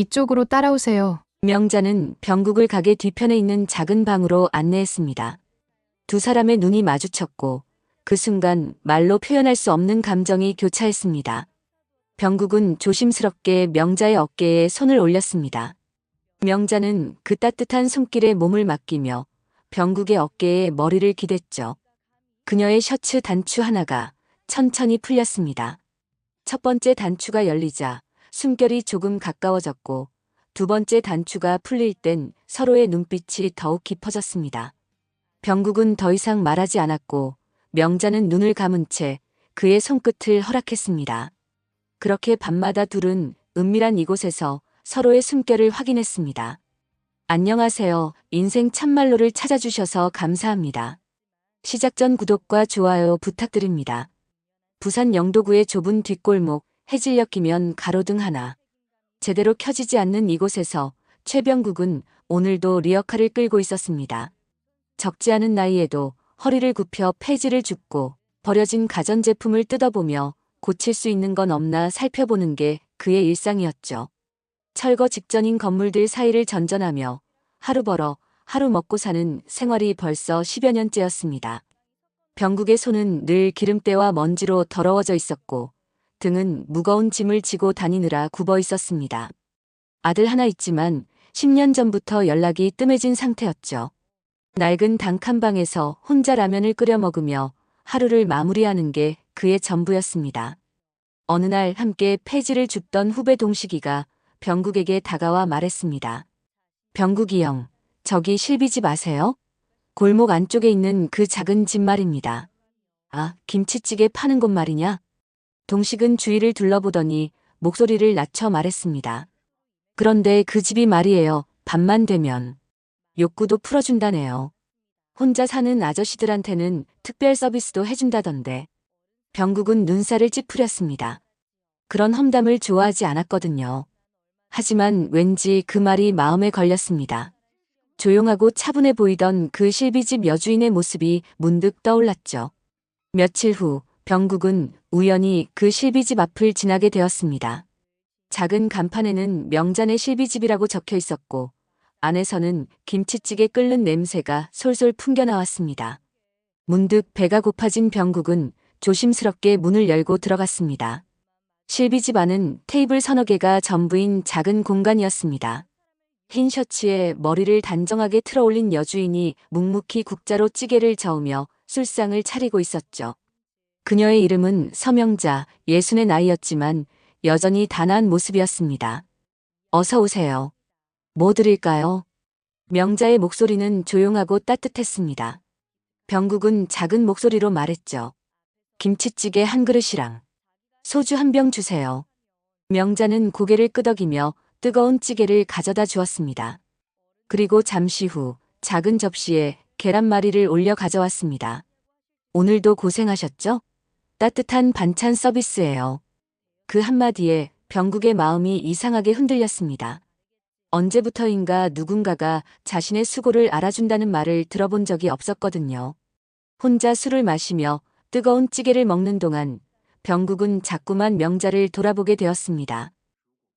이쪽으로 따라오세요. 명자는 병국을 가게 뒤편에 있는 작은 방으로 안내했습니다. 두 사람의 눈이 마주쳤고 그 순간 말로 표현할 수 없는 감정이 교차했습니다. 병국은 조심스럽게 명자의 어깨에 손을 올렸습니다. 명자는 그 따뜻한 손길에 몸을 맡기며 병국의 어깨에 머리를 기댔죠. 그녀의 셔츠 단추 하나가 천천히 풀렸습니다. 첫 번째 단추가 열리자 숨결이 조금 가까워졌고 두 번째 단추가 풀릴 땐 서로의 눈빛이 더욱 깊어졌습니다. 병국은 더 이상 말하지 않았고 명자는 눈을 감은 채 그의 손끝을 허락했습니다. 그렇게 밤마다 둘은 은밀한 이곳에서 서로의 숨결을 확인했습니다. 안녕하세요. 인생 참말로를 찾아주셔서 감사합니다. 시작 전 구독과 좋아요 부탁드립니다. 부산 영도구의 좁은 뒷골목 해질녘이면 가로등 하나. 제대로 켜지지 않는 이곳에서 최병국은 오늘도 리어카를 끌고 있었습니다. 적지 않은 나이에도 허리를 굽혀 폐지를 줍고 버려진 가전제품을 뜯어보며 고칠 수 있는 건 없나 살펴보는 게 그의 일상이었죠. 철거 직전인 건물들 사이를 전전하며 하루 벌어 하루 먹고 사는 생활이 벌써 10여 년째였습니다. 병국의 손은 늘 기름때와 먼지로 더러워져 있었고 등은 무거운 짐을 지고 다니느라 굽어 있었습니다. 아들 하나 있지만 10년 전부터 연락이 뜸해진 상태였죠. 낡은 단칸방에서 혼자 라면을 끓여 먹으며 하루를 마무리하는 게 그의 전부였습니다. 어느 날 함께 폐지를 줍던 후배 동식이가 병국에게 다가와 말했습니다. 병국이 형, 저기 실비집 아세요? 골목 안쪽에 있는 그 작은 집 말입니다. 아, 김치찌개 파는 곳 말이냐? 동식은 주위를 둘러보더니 목소리를 낮춰 말했습니다. 그런데 그 집이 말이에요. 밤만 되면 욕구도 풀어준다네요. 혼자 사는 아저씨들한테는 특별 서비스도 해준다던데. 병국은 눈살을 찌푸렸습니다. 그런 험담을 좋아하지 않았거든요. 하지만 왠지 그 말이 마음에 걸렸습니다. 조용하고 차분해 보이던 그 실비집 여주인의 모습이 문득 떠올랐죠. 며칠 후 병국은 우연히 그 실비집 앞을 지나게 되었습니다. 작은 간판에는 명잔의 실비집이라고 적혀 있었고 안에서는 김치찌개 끓는 냄새가 솔솔 풍겨나왔습니다. 문득 배가 고파진 병국은 조심스럽게 문을 열고 들어갔습니다. 실비집 안은 테이블 서너 개가 전부인 작은 공간이었습니다. 흰 셔츠에 머리를 단정하게 틀어올린 여주인이 묵묵히 국자로 찌개를 저으며 술상을 차리고 있었죠. 그녀의 이름은 서명자, 60의 나이였지만 여전히 단아한 모습이었습니다. 어서 오세요. 뭐 드릴까요? 명자의 목소리는 조용하고 따뜻했습니다. 병국은 작은 목소리로 말했죠. 김치찌개 한 그릇이랑 소주 한 병 주세요. 명자는 고개를 끄덕이며 뜨거운 찌개를 가져다 주었습니다. 그리고 잠시 후 작은 접시에 계란말이를 올려 가져왔습니다. 오늘도 고생하셨죠? 따뜻한 반찬 서비스예요. 그 한마디에 병국의 마음이 이상하게 흔들렸습니다. 언제부터인가 누군가가 자신의 수고를 알아준다는 말을 들어본 적이 없었거든요. 혼자 술을 마시며 뜨거운 찌개를 먹는 동안 병국은 자꾸만 명자를 돌아보게 되었습니다.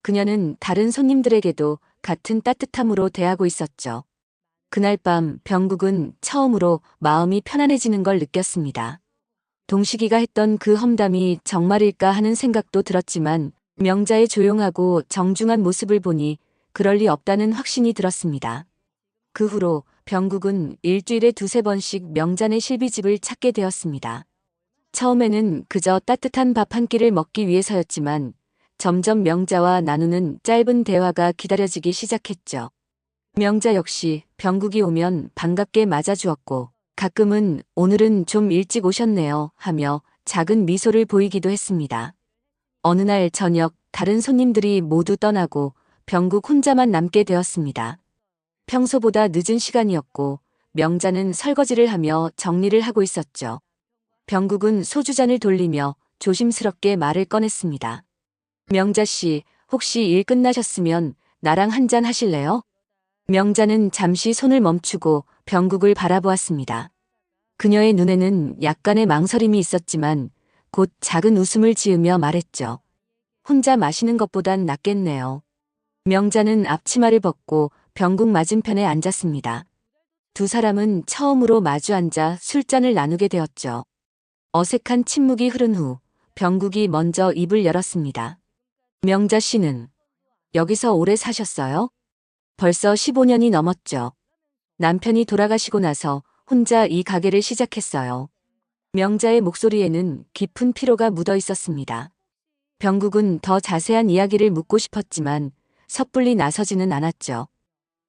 그녀는 다른 손님들에게도 같은 따뜻함으로 대하고 있었죠. 그날 밤 병국은 처음으로 마음이 편안해지는 걸 느꼈습니다. 동식이가 했던 그 험담이 정말일까 하는 생각도 들었지만 명자의 조용하고 정중한 모습을 보니 그럴 리 없다는 확신이 들었습니다. 그 후로 병국은 일주일에 두세 번씩 명잔의 실비집을 찾게 되었습니다. 처음에는 그저 따뜻한 밥 한 끼를 먹기 위해서였지만 점점 명자와 나누는 짧은 대화가 기다려지기 시작했죠. 명자 역시 병국이 오면 반갑게 맞아주었고 가끔은 오늘은 좀 일찍 오셨네요 하며 작은 미소를 보이기도 했습니다. 어느 날 저녁 다른 손님들이 모두 떠나고 병국 혼자만 남게 되었습니다. 평소보다 늦은 시간이었고 명자는 설거지를 하며 정리를 하고 있었죠. 병국은 소주잔을 돌리며 조심스럽게 말을 꺼냈습니다. 명자 씨, 혹시 일 끝나셨으면 나랑 한잔 하실래요? 명자는 잠시 손을 멈추고 병국을 바라보았습니다. 그녀의 눈에는 약간의 망설임이 있었지만 곧 작은 웃음을 지으며 말했죠. 혼자 마시는 것보단 낫겠네요. 명자는 앞치마를 벗고 병국 맞은편에 앉았습니다. 두 사람은 처음으로 마주 앉아 술잔을 나누게 되었죠. 어색한 침묵이 흐른 후 병국이 먼저 입을 열었습니다. 명자 씨는 여기서 오래 사셨어요? 벌써 15년이 넘었죠. 남편이 돌아가시고 나서 혼자 이 가게를 시작했어요. 명자의 목소리에는 깊은 피로가 묻어 있었습니다. 병국은 더 자세한 이야기를 묻고 싶었지만 섣불리 나서지는 않았죠.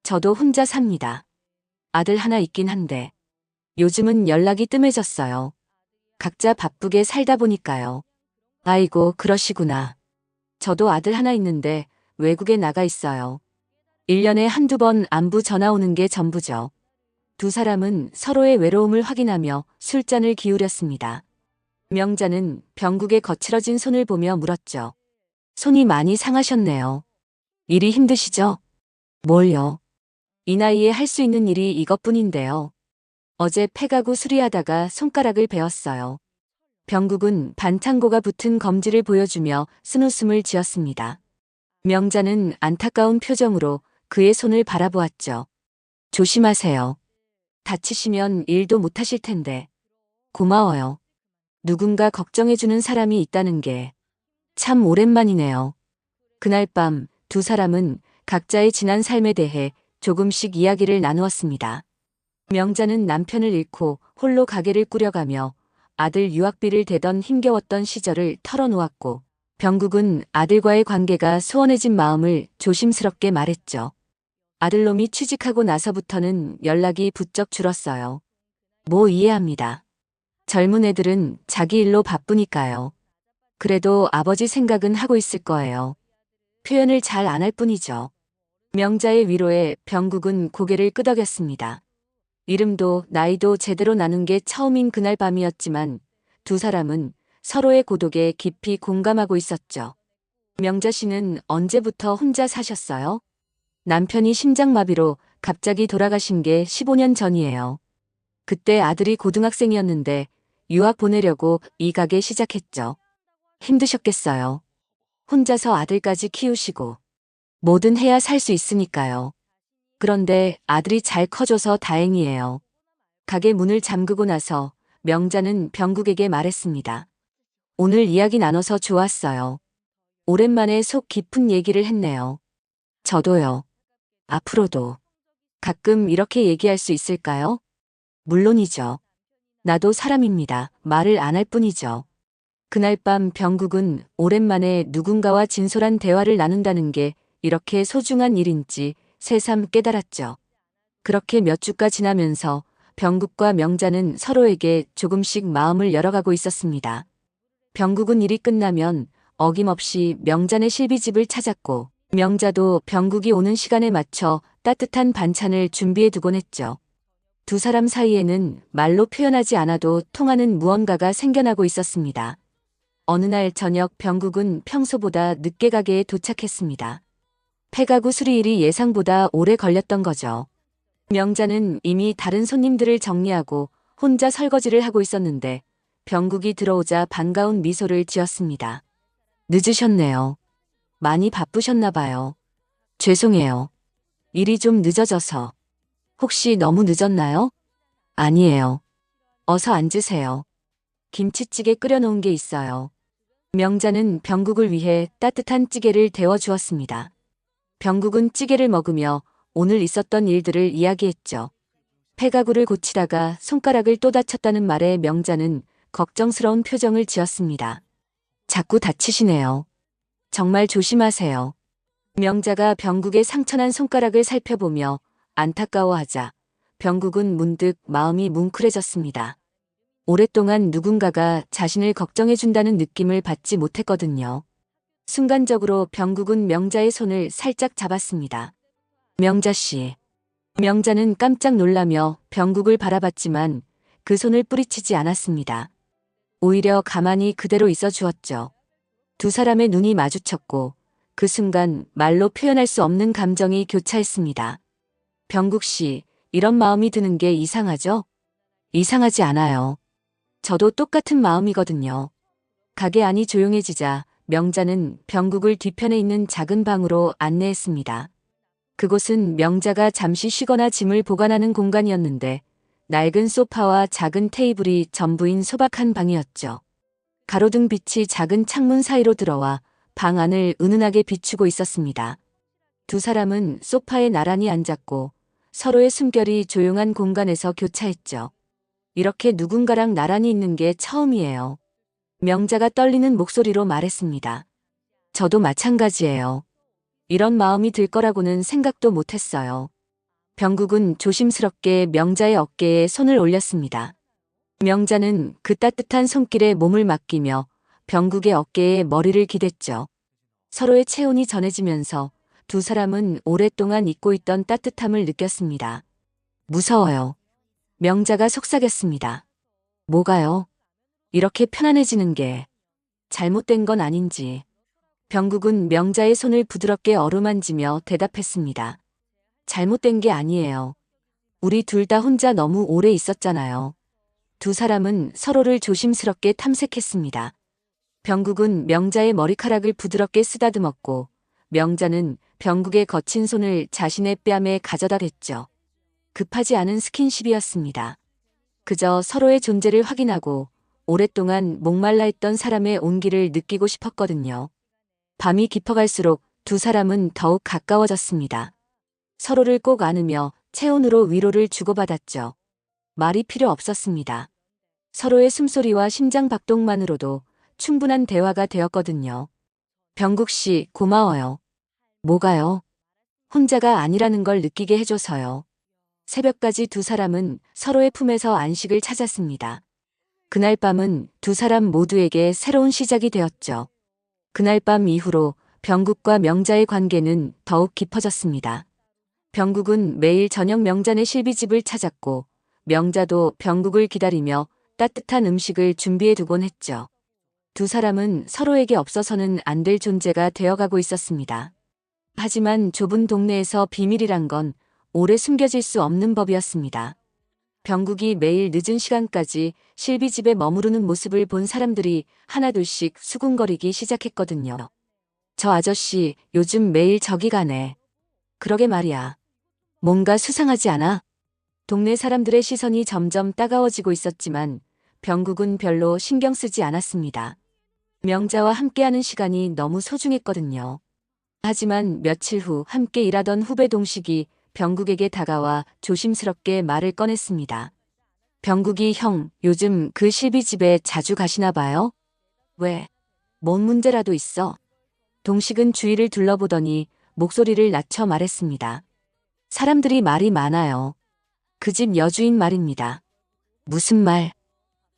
저도 혼자 삽니다. 아들 하나 있긴 한데 요즘은 연락이 뜸해졌어요. 각자 바쁘게 살다 보니까요. 아이고, 그러시구나. 저도 아들 하나 있는데 외국에 나가 있어요. 1년에 한두 번 안부 전화 오는 게 전부죠. 두 사람은 서로의 외로움을 확인하며 술잔을 기울였습니다. 명자는 병국의 거칠어진 손을 보며 물었죠. 손이 많이 상하셨네요. 일이 힘드시죠? 뭘요? 이 나이에 할 수 있는 일이 이것뿐인데요. 어제 폐가구 수리하다가 손가락을 베었어요. 병국은 반창고가 붙은 검지를 보여주며 쓴웃음을 지었습니다. 명자는 안타까운 표정으로 그의 손을 바라보았죠. 조심하세요. 다치시면 일도 못하실 텐데. 고마워요. 누군가 걱정해주는 사람이 있다는 게 참 오랜만이네요. 그날 밤 두 사람은 각자의 지난 삶에 대해 조금씩 이야기를 나누었습니다. 명자는 남편을 잃고 홀로 가게를 꾸려가며 아들 유학비를 대던 힘겨웠던 시절을 털어놓았고, 병국은 아들과의 관계가 소원해진 마음을 조심스럽게 말했죠. 아들놈이 취직하고 나서부터는 연락이 부쩍 줄었어요. 뭐 이해합니다. 젊은 애들은 자기 일로 바쁘니까요. 그래도 아버지 생각은 하고 있을 거예요. 표현을 잘 안 할 뿐이죠. 명자의 위로에 병국은 고개를 끄덕였습니다. 이름도 나이도 제대로 나눈 게 처음인 그날 밤이었지만 두 사람은 서로의 고독에 깊이 공감하고 있었죠. 명자 씨는 언제부터 혼자 사셨어요? 남편이 심장마비로 갑자기 돌아가신 게 15년 전이에요. 그때 아들이 고등학생이었는데 유학 보내려고 이 가게 시작했죠. 힘드셨겠어요. 혼자서 아들까지 키우시고. 뭐든 해야 살 수 있으니까요. 그런데 아들이 잘 커져서 다행이에요. 가게 문을 잠그고 나서 명자는 병국에게 말했습니다. 오늘 이야기 나눠서 좋았어요. 오랜만에 속 깊은 얘기를 했네요. 저도요. 앞으로도 가끔 이렇게 얘기할 수 있을까요? 물론이죠. 나도 사람입니다. 말을 안 할 뿐이죠. 그날 밤 병국은 오랜만에 누군가와 진솔한 대화를 나눈다는 게 이렇게 소중한 일인지 새삼 깨달았죠. 그렇게 몇 주가 지나면서 병국과 명자는 서로에게 조금씩 마음을 열어가고 있었습니다. 병국은 일이 끝나면 어김없이 명자네 실비집을 찾았고, 명자도 병국이 오는 시간에 맞춰 따뜻한 반찬을 준비해 두곤 했죠. 두 사람 사이에는 말로 표현하지 않아도 통하는 무언가가 생겨나고 있었습니다. 어느 날 저녁 병국은 평소보다 늦게 가게에 도착했습니다. 폐가구 수리일이 예상보다 오래 걸렸던 거죠. 명자는 이미 다른 손님들을 정리하고 혼자 설거지를 하고 있었는데 병국이 들어오자 반가운 미소를 지었습니다. 늦으셨네요. 많이 바쁘셨나 봐요. 죄송해요. 일이 좀 늦어져서. 혹시 너무 늦었나요? 아니에요. 어서 앉으세요. 김치찌개 끓여놓은 게 있어요. 명자는 병국을 위해 따뜻한 찌개를 데워 주었습니다. 병국은 찌개를 먹으며 오늘 있었던 일들을 이야기했죠. 폐가구를 고치다가 손가락을 또 다쳤다는 말에 명자는 걱정스러운 표정을 지었습니다. 자꾸 다치시네요. 정말 조심하세요. 명자가 병국의 상처난 손가락을 살펴보며 안타까워하자 병국은 문득 마음이 뭉클해졌습니다. 오랫동안 누군가가 자신을 걱정해준다는 느낌을 받지 못했거든요. 순간적으로 병국은 명자의 손을 살짝 잡았습니다. 명자 씨. 명자는 깜짝 놀라며 병국을 바라봤지만 그 손을 뿌리치지 않았습니다. 오히려 가만히 그대로 있어 주었죠. 두 사람의 눈이 마주쳤고 그 순간 말로 표현할 수 없는 감정이 교차했습니다. 병국 씨, 이런 마음이 드는 게 이상하죠? 이상하지 않아요. 저도 똑같은 마음이거든요. 가게 안이 조용해지자 명자는 병국을 뒤편에 있는 작은 방으로 안내했습니다. 그곳은 명자가 잠시 쉬거나 짐을 보관하는 공간이었는데 낡은 소파와 작은 테이블이 전부인 소박한 방이었죠. 가로등 빛이 작은 창문 사이로 들어와 방 안을 은은하게 비추고 있었습니다. 두 사람은 소파에 나란히 앉았고 서로의 숨결이 조용한 공간에서 교차했죠. 이렇게 누군가랑 나란히 있는 게 처음이에요. 명자가 떨리는 목소리로 말했습니다. 저도 마찬가지예요. 이런 마음이 들 거라고는 생각도 못했어요. 병국은 조심스럽게 명자의 어깨에 손을 올렸습니다. 명자는 그 따뜻한 손길에 몸을 맡기며 병국의 어깨에 머리를 기댔죠. 서로의 체온이 전해지면서 두 사람은 오랫동안 잊고 있던 따뜻함을 느꼈습니다. 무서워요. 명자가 속삭였습니다. 뭐가요? 이렇게 편안해지는 게 잘못된 건 아닌지. 병국은 명자의 손을 부드럽게 어루만지며 대답했습니다. 잘못된 게 아니에요. 우리 둘 다 혼자 너무 오래 있었잖아요. 두 사람은 서로를 조심스럽게 탐색했습니다. 병국은 명자의 머리카락을 부드럽게 쓰다듬었고 명자는 병국의 거친 손을 자신의 뺨에 가져다 댔죠. 급하지 않은 스킨십이었습니다. 그저 서로의 존재를 확인하고 오랫동안 목말라 했던 사람의 온기를 느끼고 싶었거든요. 밤이 깊어갈수록 두 사람은 더욱 가까워졌습니다. 서로를 꼭 안으며 체온으로 위로를 주고받았죠. 말이 필요 없었습니다. 서로의 숨소리와 심장 박동만으로도 충분한 대화가 되었거든요. 병국 씨, 고마워요. 뭐가요? 혼자가 아니라는 걸 느끼게 해줘서요. 새벽까지 두 사람은 서로의 품에서 안식을 찾았습니다. 그날 밤은 두 사람 모두에게 새로운 시작이 되었죠. 그날 밤 이후로 병국과 명자의 관계는 더욱 깊어졌습니다. 병국은 매일 저녁 명자네 실비집을 찾았고 명자도 병국을 기다리며 따뜻한 음식을 준비해 두곤 했죠. 두 사람은 서로에게 없어서는 안 될 존재가 되어가고 있었습니다. 하지만 좁은 동네에서 비밀이란 건 오래 숨겨질 수 없는 법이었습니다. 병국이 매일 늦은 시간까지 실비집에 머무르는 모습을 본 사람들이 하나둘씩 수군거리기 시작했거든요. 저 아저씨 요즘 매일 저기 가네. 그러게 말이야. 뭔가 수상하지 않아? 동네 사람들의 시선이 점점 따가워지고 있었지만 병국은 별로 신경 쓰지 않았습니다. 명자와 함께하는 시간이 너무 소중했거든요. 하지만 며칠 후 함께 일하던 후배 동식이 병국에게 다가와 조심스럽게 말을 꺼냈습니다. 병국이 형, 요즘 그 실비집에 자주 가시나 봐요? 왜? 뭔 문제라도 있어? 동식은 주위를 둘러보더니 목소리를 낮춰 말했습니다. 사람들이 말이 많아요. 그 집 여주인 말입니다. 무슨 말?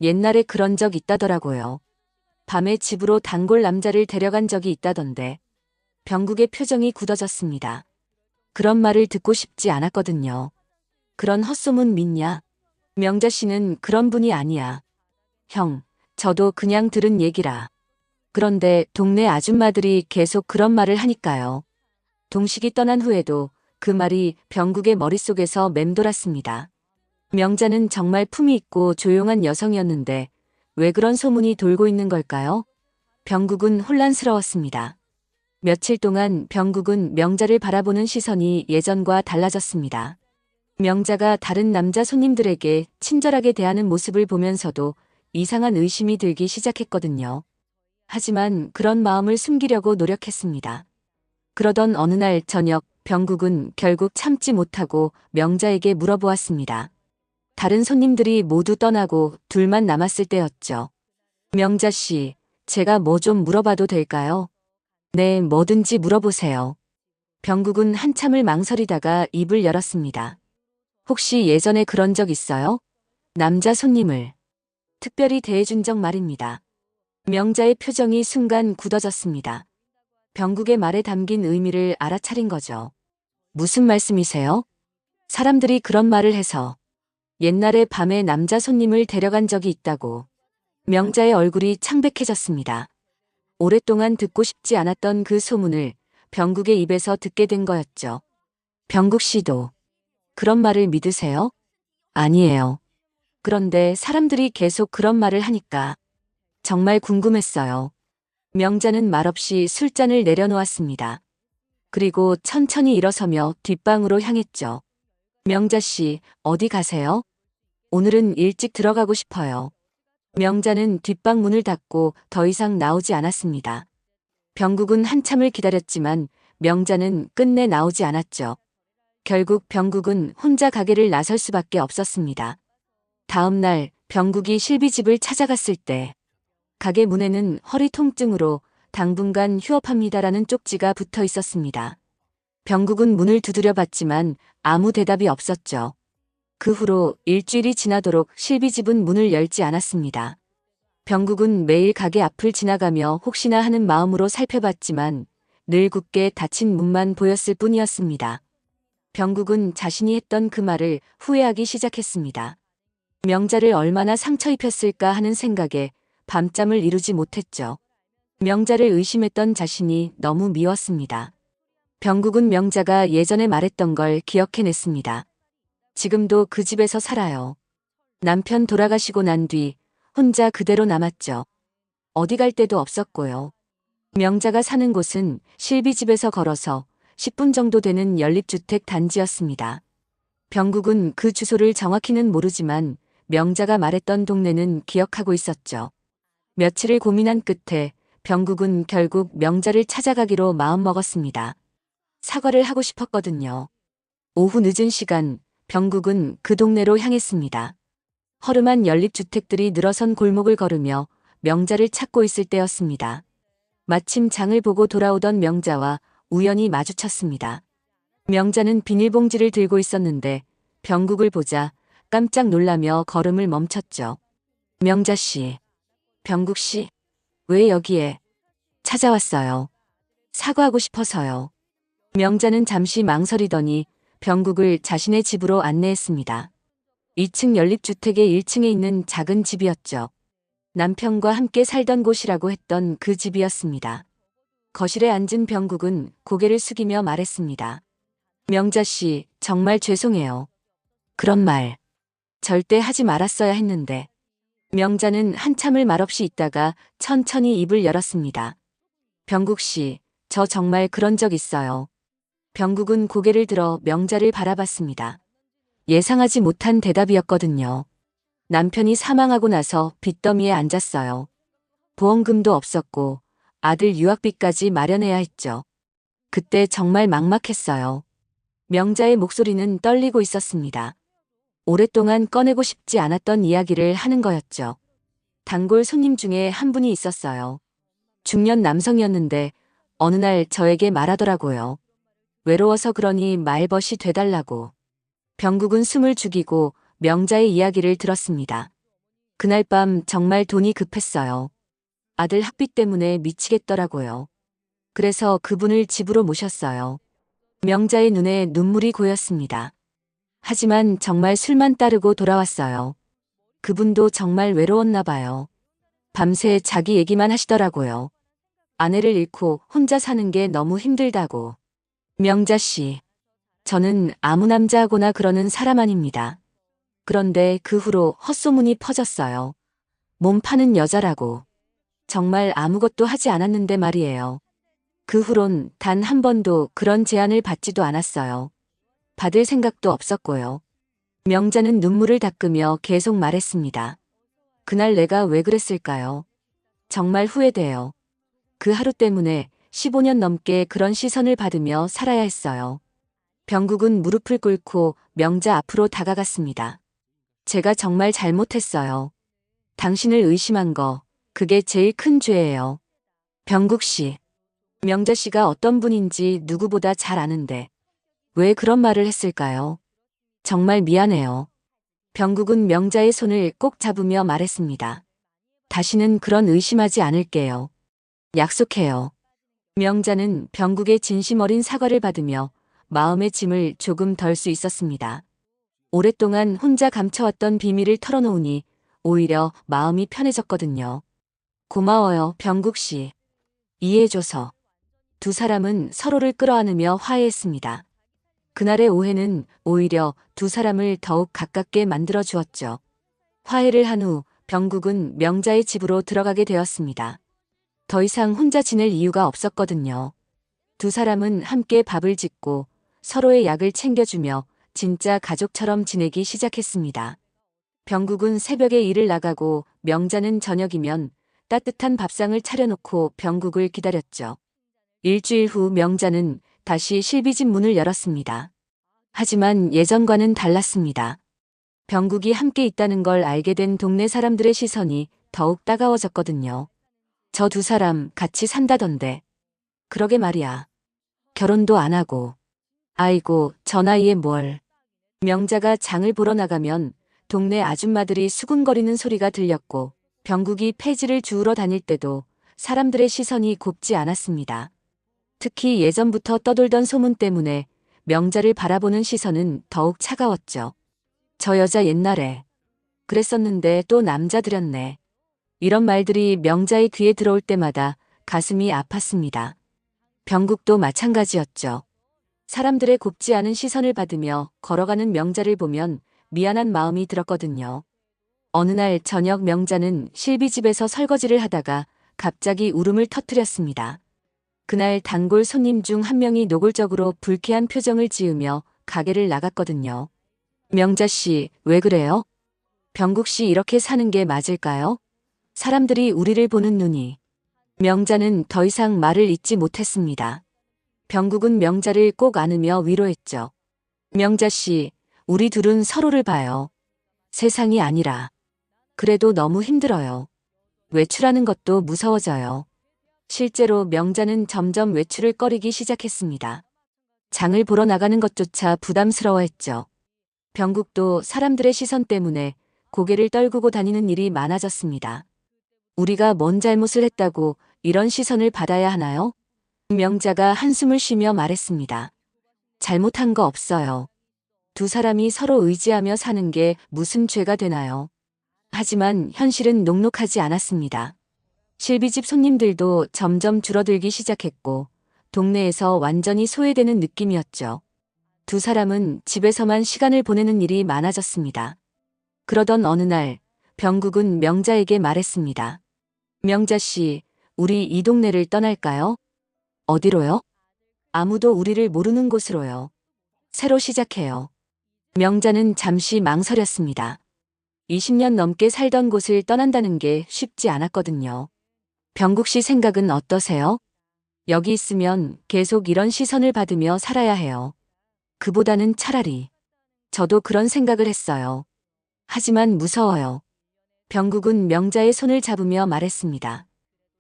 옛날에 그런 적 있다더라고요. 밤에 집으로 단골 남자를 데려간 적이 있다던데. 병국의 표정이 굳어졌습니다. 그런 말을 듣고 싶지 않았거든요. 그런 헛소문 믿냐? 명자 씨는 그런 분이 아니야. 형, 저도 그냥 들은 얘기라. 그런데 동네 아줌마들이 계속 그런 말을 하니까요. 동식이 떠난 후에도 그 말이 병국의 머릿속에서 맴돌았습니다. 명자는 정말 품이 있고 조용한 여성이었는데 왜 그런 소문이 돌고 있는 걸까요? 병국은 혼란스러웠습니다. 며칠 동안 병국은 명자를 바라보는 시선이 예전과 달라졌습니다. 명자가 다른 남자 손님들에게 친절하게 대하는 모습을 보면서도 이상한 의심이 들기 시작했거든요. 하지만 그런 마음을 숨기려고 노력했습니다. 그러던 어느 날 저녁 병국은 결국 참지 못하고 명자에게 물어보았습니다. 다른 손님들이 모두 떠나고 둘만 남았을 때였죠. 명자 씨, 제가 뭐 좀 물어봐도 될까요? 네, 뭐든지 물어보세요. 병국은 한참을 망설이다가 입을 열었습니다. 혹시 예전에 그런 적 있어요? 남자 손님을 특별히 대해준 적 말입니다. 명자의 표정이 순간 굳어졌습니다. 병국의 말에 담긴 의미를 알아차린 거죠. 무슨 말씀이세요? 사람들이 그런 말을 해서 옛날에 밤에 남자 손님을 데려간 적이 있다고. 명자의 얼굴이 창백해졌습니다. 오랫동안 듣고 싶지 않았던 그 소문을 병국의 입에서 듣게 된 거였죠. 병국 씨도 그런 말을 믿으세요? 아니에요. 그런데 사람들이 계속 그런 말을 하니까 정말 궁금했어요. 명자는 말없이 술잔을 내려놓았습니다. 그리고 천천히 일어서며 뒷방으로 향했죠. 명자 씨, 어디 가세요? 오늘은 일찍 들어가고 싶어요. 명자는 뒷방 문을 닫고 더 이상 나오지 않았습니다. 병국은 한참을 기다렸지만 명자는 끝내 나오지 않았죠. 결국 병국은 혼자 가게를 나설 수밖에 없었습니다. 다음 날 병국이 실비 집을 찾아갔을 때 가게 문에는 허리 통증으로 당분간 휴업합니다라는 쪽지가 붙어 있었습니다. 병국은 문을 두드려 봤지만 아무 대답이 없었죠. 그 후로 일주일이 지나도록 실비 집은 문을 열지 않았습니다. 병국은 매일 가게 앞을 지나가며 혹시나 하는 마음으로 살펴봤지만 늘 굳게 닫힌 문만 보였을 뿐이었습니다. 병국은 자신이 했던 그 말을 후회하기 시작했습니다. 명자를 얼마나 상처 입혔을까 하는 생각에 밤잠을 이루지 못했죠. 명자를 의심했던 자신이 너무 미웠습니다. 병국은 명자가 예전에 말했던 걸 기억해냈습니다. 지금도 그 집에서 살아요. 남편 돌아가시고 난 뒤 혼자 그대로 남았죠. 어디 갈 데도 없었고요. 명자가 사는 곳은 실비집에서 걸어서 10분 정도 되는 연립주택 단지였습니다. 병국은 그 주소를 정확히는 모르지만 명자가 말했던 동네는 기억하고 있었죠. 며칠을 고민한 끝에 병국은 결국 명자를 찾아가기로 마음먹었습니다. 사과를 하고 싶었거든요. 오후 늦은 시간 병국은 그 동네로 향했습니다. 허름한 연립주택들이 늘어선 골목을 걸으며 명자를 찾고 있을 때였습니다. 마침 장을 보고 돌아오던 명자와 우연히 마주쳤습니다. 명자는 비닐봉지를 들고 있었는데 병국을 보자 깜짝 놀라며 걸음을 멈췄죠. 명자 씨, 병국 씨, 왜 여기에 찾아왔어요? 사과하고 싶어서요. 명자는 잠시 망설이더니 병국을 자신의 집으로 안내했습니다. 2층 연립주택의 1층에 있는 작은 집이었죠. 남편과 함께 살던 곳이라고 했던 그 집이었습니다. 거실에 앉은 병국은 고개를 숙이며 말했습니다. 명자 씨, 정말 죄송해요. 그런 말 절대 하지 말았어야 했는데. 명자는 한참을 말없이 있다가 천천히 입을 열었습니다. 병국 씨, 저 정말 그런 적 있어요. 병국은 고개를 들어 명자를 바라봤습니다. 예상하지 못한 대답이었거든요. 남편이 사망하고 나서 빚더미에 앉았어요. 보험금도 없었고 아들 유학비까지 마련해야 했죠. 그때 정말 막막했어요. 명자의 목소리는 떨리고 있었습니다. 오랫동안 꺼내고 싶지 않았던 이야기를 하는 거였죠. 단골 손님 중에 한 분이 있었어요. 중년 남성이었는데 어느 날 저에게 말하더라고요. 외로워서 그러니 말벗이 돼달라고. 병국은 숨을 죽이고 명자의 이야기를 들었습니다. 그날 밤 정말 돈이 급했어요. 아들 학비 때문에 미치겠더라고요. 그래서 그분을 집으로 모셨어요. 명자의 눈에 눈물이 고였습니다. 하지만 정말 술만 따르고 돌아왔어요. 그분도 정말 외로웠나 봐요. 밤새 자기 얘기만 하시더라고요. 아내를 잃고 혼자 사는 게 너무 힘들다고. 명자 씨, 저는 아무 남자하고나 그러는 사람 아닙니다. 그런데 그 후로 헛소문이 퍼졌어요. 몸 파는 여자라고. 정말 아무것도 하지 않았는데 말이에요. 그 후론 단 한 번도 그런 제안을 받지도 않았어요. 받을 생각도 없었고요. 명자는 눈물을 닦으며 계속 말했습니다. 그날 내가 왜 그랬을까요? 정말 후회돼요. 그 하루 때문에 15년 넘게 그런 시선을 받으며 살아야 했어요. 병국은 무릎을 꿇고 명자 앞으로 다가갔습니다. 제가 정말 잘못했어요. 당신을 의심한 거, 그게 제일 큰 죄예요. 병국 씨, 명자 씨가 어떤 분인지 누구보다 잘 아는데 왜 그런 말을 했을까요? 정말 미안해요. 병국은 명자의 손을 꼭 잡으며 말했습니다. 다시는 그런 의심하지 않을게요. 약속해요. 명자는 병국의 진심 어린 사과를 받으며 마음의 짐을 조금 덜 수 있었습니다. 오랫동안 혼자 감춰왔던 비밀을 털어놓으니 오히려 마음이 편해졌거든요. 고마워요, 병국 씨. 이해해줘서. 두 사람은 서로를 끌어안으며 화해했습니다. 그날의 오해는 오히려 두 사람을 더욱 가깝게 만들어 주었죠. 화해를 한 후 병국은 명자의 집으로 들어가게 되었습니다. 더 이상 혼자 지낼 이유가 없었거든요. 두 사람은 함께 밥을 짓고 서로의 약을 챙겨주며 진짜 가족처럼 지내기 시작했습니다. 병국은 새벽에 일을 나가고 명자는 저녁이면 따뜻한 밥상을 차려놓고 병국을 기다렸죠. 일주일 후 명자는 다시 실비집 문을 열었습니다. 하지만 예전과는 달랐습니다. 병국이 함께 있다는 걸 알게 된 동네 사람들의 시선이 더욱 따가워졌거든요. 저 두 사람 같이 산다던데. 그러게 말이야. 결혼도 안 하고. 아이고, 저 나이에 뭘. 명자가 장을 보러 나가면 동네 아줌마들이 수군거리는 소리가 들렸고 병국이 폐지를 주우러 다닐 때도 사람들의 시선이 곱지 않았습니다. 특히 예전부터 떠돌던 소문 때문에 명자를 바라보는 시선은 더욱 차가웠죠. 저 여자 옛날에 그랬었는데 또 남자 들였네. 이런 말들이 명자의 귀에 들어올 때마다 가슴이 아팠습니다. 병국도 마찬가지였죠. 사람들의 곱지 않은 시선을 받으며 걸어가는 명자를 보면 미안한 마음이 들었거든요. 어느 날 저녁 명자는 실비집에서 설거지를 하다가 갑자기 울음을 터뜨렸습니다. 그날 단골 손님 중 한 명이 노골적으로 불쾌한 표정을 지으며 가게를 나갔거든요. 명자 씨, 왜 그래요? 병국 씨 이렇게 사는 게 맞을까요? 사람들이 우리를 보는 눈이. 명자는 더 이상 말을 잇지 못했습니다. 병국은 명자를 꼭 안으며 위로했죠. 명자 씨, 우리 둘은 서로를 봐요. 세상이 아니라. 그래도 너무 힘들어요. 외출하는 것도 무서워져요. 실제로 명자는 점점 외출을 꺼리기 시작했습니다. 장을 보러 나가는 것조차 부담스러워했죠. 병국도 사람들의 시선 때문에 고개를 떨구고 다니는 일이 많아졌습니다. 우리가 뭔 잘못을 했다고 이런 시선을 받아야 하나요? 명자가 한숨을 쉬며 말했습니다. 잘못한 거 없어요. 두 사람이 서로 의지하며 사는 게 무슨 죄가 되나요? 하지만 현실은 녹록하지 않았습니다. 실비집 손님들도 점점 줄어들기 시작했고 동네에서 완전히 소외되는 느낌이었죠. 두 사람은 집에서만 시간을 보내는 일이 많아졌습니다. 그러던 어느 날 병국은 명자에게 말했습니다. 명자 씨, 우리 이 동네를 떠날까요? 어디로요? 아무도 우리를 모르는 곳으로요. 새로 시작해요. 명자는 잠시 망설였습니다. 20년 넘게 살던 곳을 떠난다는 게 쉽지 않았거든요. 병국 씨 생각은 어떠세요? 여기 있으면 계속 이런 시선을 받으며 살아야 해요. 그보다는 차라리. 저도 그런 생각을 했어요. 하지만 무서워요. 병국은 명자의 손을 잡으며 말했습니다.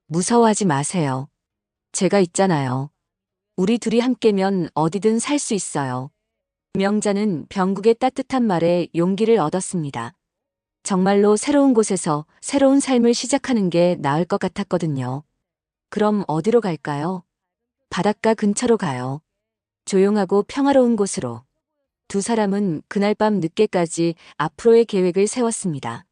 무서워하지 마세요. 제가 있잖아요. 우리 둘이 함께면 어디든 살 수 있어요. 명자는 병국의 따뜻한 말에 용기를 얻었습니다. 정말로 새로운 곳에서 새로운 삶을 시작하는 게 나을 것 같았거든요. 그럼 어디로 갈까요? 바닷가 근처로 가요. 조용하고 평화로운 곳으로. 두 사람은 그날 밤 늦게까지 앞으로의 계획을 세웠습니다.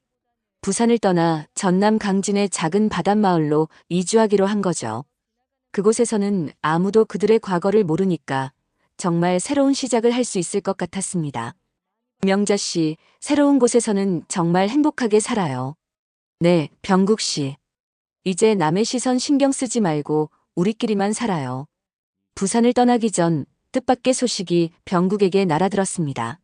부산을 떠나 전남 강진의 작은 바닷마을로 이주하기로 한 거죠. 그곳에서는 아무도 그들의 과거를 모르니까 정말 새로운 시작을 할 수 있을 것 같았습니다. 명자 씨, 새로운 곳에서는 정말 행복하게 살아요. 네, 병국 씨. 이제 남의 시선 신경 쓰지 말고 우리끼리만 살아요. 부산을 떠나기 전 뜻밖의 소식이 병국에게 날아들었습니다.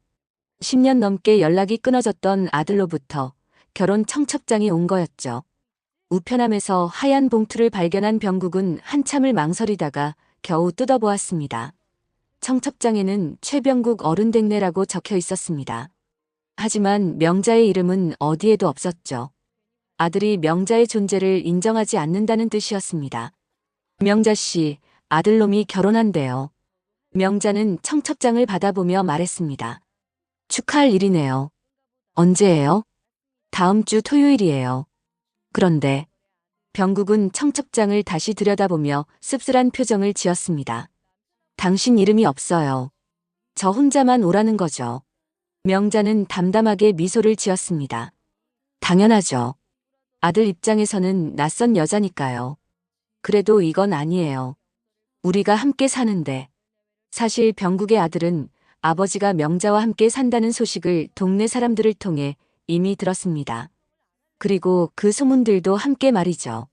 10년 넘게 연락이 끊어졌던 아들로부터 결혼 청첩장이 온 거였죠. 우편함에서 하얀 봉투를 발견한 병국은 한참을 망설이다가 겨우 뜯어보았습니다. 청첩장에는 최병국 어른댁네라고 적혀 있었습니다. 하지만 명자의 이름은 어디에도 없었죠. 아들이 명자의 존재를 인정하지 않는다는 뜻이었습니다. 명자 씨, 아들놈이 결혼한대요. 명자는 청첩장을 받아보며 말했습니다. 축하할 일이네요. 언제예요? 다음 주 토요일이에요. 그런데 병국은 청첩장을 다시 들여다보며 씁쓸한 표정을 지었습니다. 당신 이름이 없어요. 저 혼자만 오라는 거죠. 명자는 담담하게 미소를 지었습니다. 당연하죠. 아들 입장에서는 낯선 여자니까요. 그래도 이건 아니에요. 우리가 함께 사는데. 사실 병국의 아들은 아버지가 명자와 함께 산다는 소식을 동네 사람들을 통해 이미 들었습니다. 그리고 그 소문들도 함께 말이죠.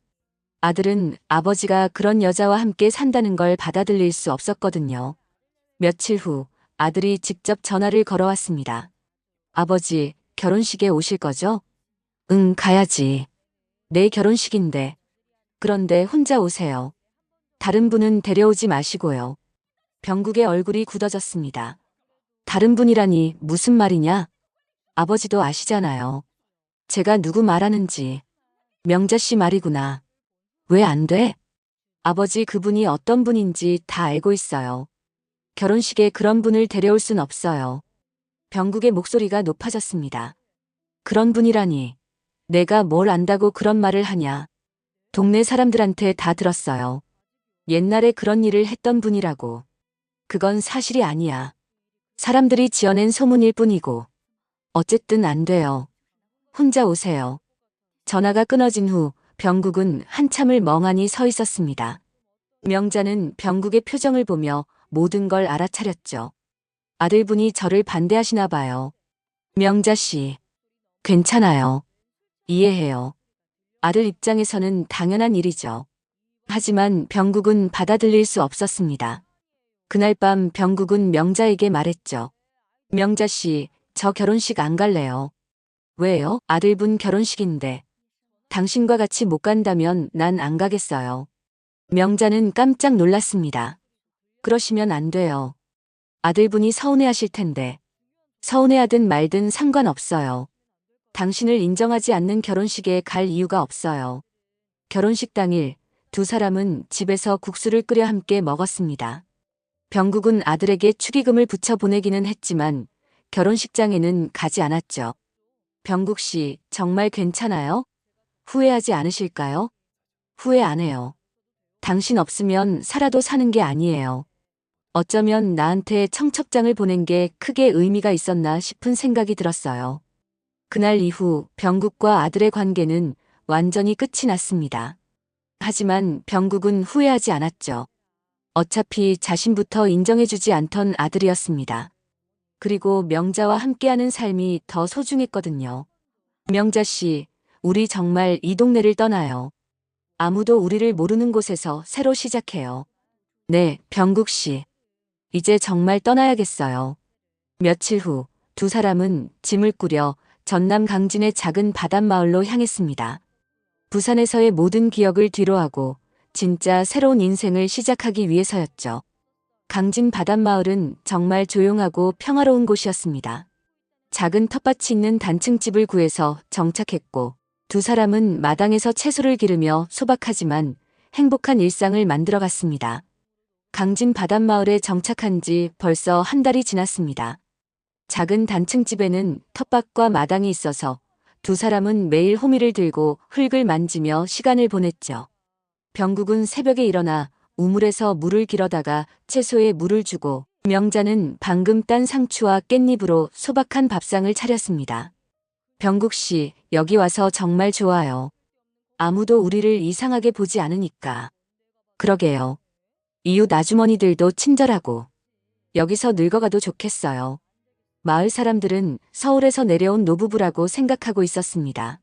아들은 아버지가 그런 여자와 함께 산다는 걸 받아들일 수 없었거든요. 며칠 후 아들이 직접 전화를 걸어왔습니다. 아버지, 결혼식에 오실 거죠? 응, 가야지. 내 결혼식인데. 그런데 혼자 오세요. 다른 분은 데려오지 마시고요. 병국의 얼굴이 굳어졌습니다. 다른 분이라니 무슨 말이냐? 아버지도 아시잖아요. 제가 누구 말하는지. 명자 씨 말이구나. 왜 안 돼? 아버지 그분이 어떤 분인지 다 알고 있어요. 결혼식에 그런 분을 데려올 순 없어요. 병국의 목소리가 높아졌습니다. 그런 분이라니. 내가 뭘 안다고 그런 말을 하냐. 동네 사람들한테 다 들었어요. 옛날에 그런 일을 했던 분이라고. 그건 사실이 아니야. 사람들이 지어낸 소문일 뿐이고. 어쨌든 안 돼요. 혼자 오세요. 전화가 끊어진 후 병국은 한참을 멍하니 서 있었습니다. 명자는 병국의 표정을 보며 모든 걸 알아차렸죠. 아들분이 저를 반대하시나 봐요. 명자 씨. 괜찮아요. 이해해요. 아들 입장에서는 당연한 일이죠. 하지만 병국은 받아들일 수 없었습니다. 그날 밤 병국은 명자에게 말했죠. 명자 씨, 저 결혼식 안 갈래요. 왜요? 아들분 결혼식인데. 당신과 같이 못 간다면 난 안 가겠어요. 명자는 깜짝 놀랐습니다. 그러시면 안 돼요. 아들분이 서운해하실 텐데. 서운해하든 말든 상관없어요. 당신을 인정하지 않는 결혼식에 갈 이유가 없어요. 결혼식 당일 두 사람은 집에서 국수를 끓여 함께 먹었습니다. 병국은 아들에게 축의금을 붙여 보내기는 했지만 결혼식장에는 가지 않았죠. 병국 씨, 정말 괜찮아요? 후회하지 않으실까요? 후회 안 해요. 당신 없으면 살아도 사는 게 아니에요. 어쩌면 나한테 청첩장을 보낸 게 크게 의미가 있었나 싶은 생각이 들었어요. 그날 이후 병국과 아들의 관계는 완전히 끝이 났습니다. 하지만 병국은 후회하지 않았죠. 어차피 자신부터 인정해주지 않던 아들이었습니다. 그리고 명자와 함께하는 삶이 더 소중했거든요. 명자 씨, 우리 정말 이 동네를 떠나요. 아무도 우리를 모르는 곳에서 새로 시작해요. 네, 병국 씨. 이제 정말 떠나야겠어요. 며칠 후 두 사람은 짐을 꾸려 전남 강진의 작은 바닷마을로 향했습니다. 부산에서의 모든 기억을 뒤로하고 진짜 새로운 인생을 시작하기 위해서였죠. 강진 바닷마을은 정말 조용하고 평화로운 곳이었습니다. 작은 텃밭이 있는 단층집을 구해서 정착했고 두 사람은 마당에서 채소를 기르며 소박하지만 행복한 일상을 만들어갔습니다. 강진 바닷마을에 정착한 지 벌써 한 달이 지났습니다. 작은 단층집에는 텃밭과 마당이 있어서 두 사람은 매일 호미를 들고 흙을 만지며 시간을 보냈죠. 병국은 새벽에 일어나 우물에서 물을 길어다가 채소에 물을 주고 명자는 방금 딴 상추와 깻잎으로 소박한 밥상을 차렸습니다. 병국 씨, 여기 와서 정말 좋아요. 아무도 우리를 이상하게 보지 않으니까. 그러게요. 이웃 아주머니들도 친절하고 여기서 늙어가도 좋겠어요. 마을 사람들은 서울에서 내려온 노부부라고 생각하고 있었습니다.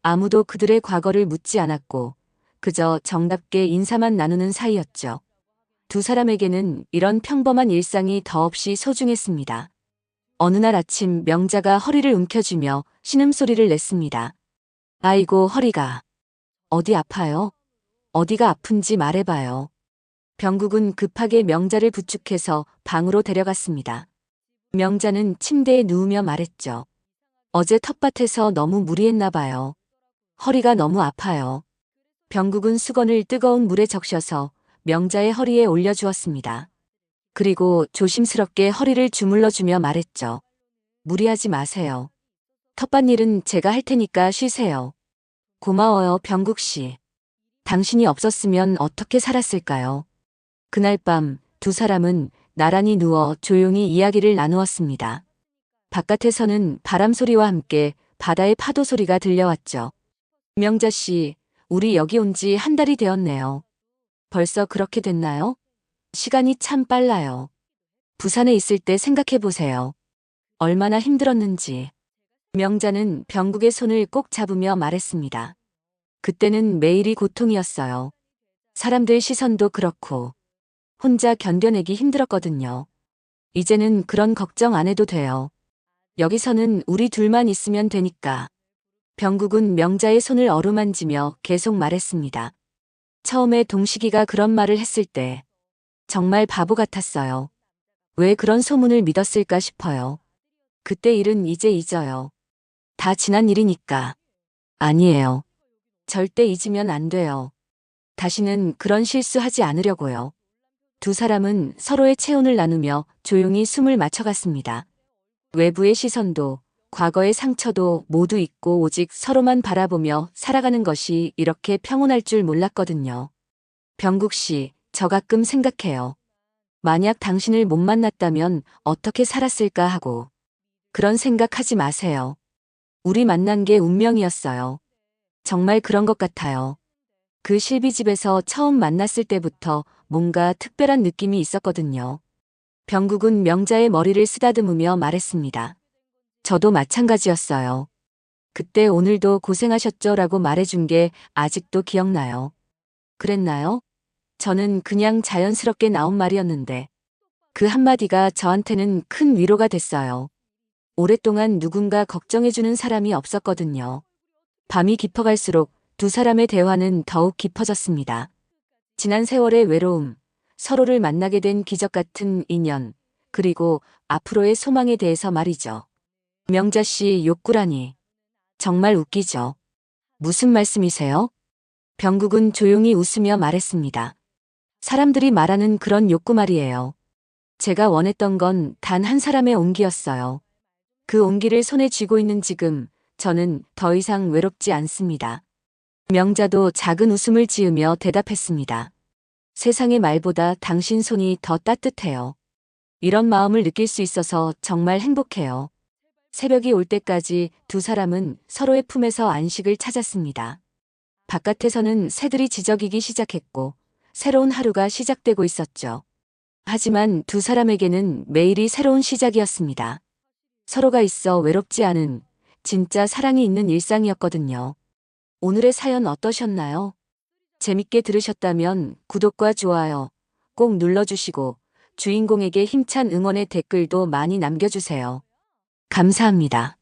아무도 그들의 과거를 묻지 않았고 그저 정답게 인사만 나누는 사이였죠. 두 사람에게는 이런 평범한 일상이 더없이 소중했습니다. 어느 날 아침 명자가 허리를 움켜쥐며 신음소리를 냈습니다. 아이고 허리가. 어디 아파요? 어디가 아픈지 말해봐요. 병국은 급하게 명자를 부축해서 방으로 데려갔습니다. 명자는 침대에 누우며 말했죠. 어제 텃밭에서 너무 무리했나 봐요. 허리가 너무 아파요. 병국은 수건을 뜨거운 물에 적셔서 명자의 허리에 올려주었습니다. 그리고 조심스럽게 허리를 주물러주며 말했죠. 무리하지 마세요. 텃밭일은 제가 할 테니까 쉬세요. 고마워요, 병국 씨. 당신이 없었으면 어떻게 살았을까요? 그날 밤 두 사람은 나란히 누워 조용히 이야기를 나누었습니다. 바깥에서는 바람 소리와 함께 바다의 파도 소리가 들려왔죠. 명자 씨, 우리 여기 온 지 한 달이 되었네요. 벌써 그렇게 됐나요? 시간이 참 빨라요. 부산에 있을 때 생각해 보세요. 얼마나 힘들었는지. 명자는 병국의 손을 꼭 잡으며 말했습니다. 그때는 매일이 고통이었어요. 사람들 시선도 그렇고 혼자 견뎌내기 힘들었거든요. 이제는 그런 걱정 안 해도 돼요. 여기서는 우리 둘만 있으면 되니까. 병국은 명자의 손을 어루만지며 계속 말했습니다. 처음에 동식이가 그런 말을 했을 때 정말 바보 같았어요. 왜 그런 소문을 믿었을까 싶어요. 그때 일은 이제 잊어요. 다 지난 일이니까. 아니에요. 절대 잊으면 안 돼요. 다시는 그런 실수하지 않으려고요. 두 사람은 서로의 체온을 나누며 조용히 숨을 맞춰갔습니다. 외부의 시선도 과거의 상처도 모두 잊고 오직 서로만 바라보며 살아가는 것이 이렇게 평온할 줄 몰랐거든요. 병국 씨, 저 가끔 생각해요. 만약 당신을 못 만났다면 어떻게 살았을까 하고. 그런 생각하지 마세요. 우리 만난 게 운명이었어요. 정말 그런 것 같아요. 그 실비집에서 처음 만났을 때부터 뭔가 특별한 느낌이 있었거든요. 병국은 명자의 머리를 쓰다듬으며 말했습니다. 저도 마찬가지였어요. 그때 오늘도 고생하셨죠? 라고 말해준 게 아직도 기억나요. 그랬나요? 저는 그냥 자연스럽게 나온 말이었는데 그 한마디가 저한테는 큰 위로가 됐어요. 오랫동안 누군가 걱정해주는 사람이 없었거든요. 밤이 깊어갈수록 두 사람의 대화는 더욱 깊어졌습니다. 지난 세월의 외로움, 서로를 만나게 된 기적 같은 인연, 그리고 앞으로의 소망에 대해서 말이죠. 명자 씨 욕구라니. 정말 웃기죠. 무슨 말씀이세요? 병국은 조용히 웃으며 말했습니다. 사람들이 말하는 그런 욕구 말이에요. 제가 원했던 건 단 한 사람의 온기였어요. 그 온기를 손에 쥐고 있는 지금 저는 더 이상 외롭지 않습니다. 명자도 작은 웃음을 지으며 대답했습니다. 세상의 말보다 당신 손이 더 따뜻해요. 이런 마음을 느낄 수 있어서 정말 행복해요. 새벽이 올 때까지 두 사람은 서로의 품에서 안식을 찾았습니다. 바깥에서는 새들이 지저귀기 시작했고 새로운 하루가 시작되고 있었죠. 하지만 두 사람에게는 매일이 새로운 시작이었습니다. 서로가 있어 외롭지 않은 진짜 사랑이 있는 일상이었거든요. 오늘의 사연 어떠셨나요? 재밌게 들으셨다면 구독과 좋아요 꼭 눌러주시고 주인공에게 힘찬 응원의 댓글도 많이 남겨주세요. 감사합니다.